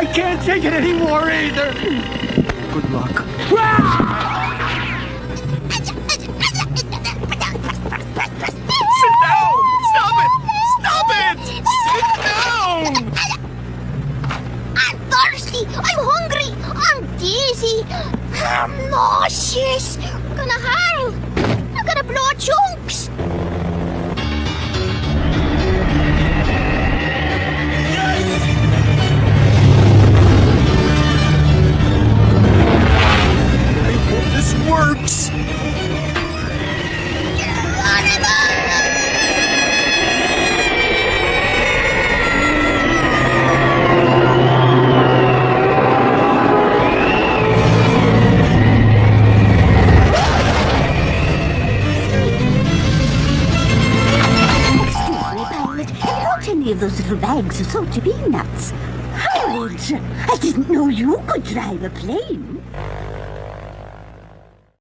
I can't take it anymore either. Good luck. Sit down! Stop it! Stop it! Sit down! I'm thirsty. I'm hungry. I'm dizzy. I'm nauseous. I'm gonna howl. I'm gonna blow chunks. This works! Any of those little bags of salty peanuts. Harold, I didn't know you could drive a plane.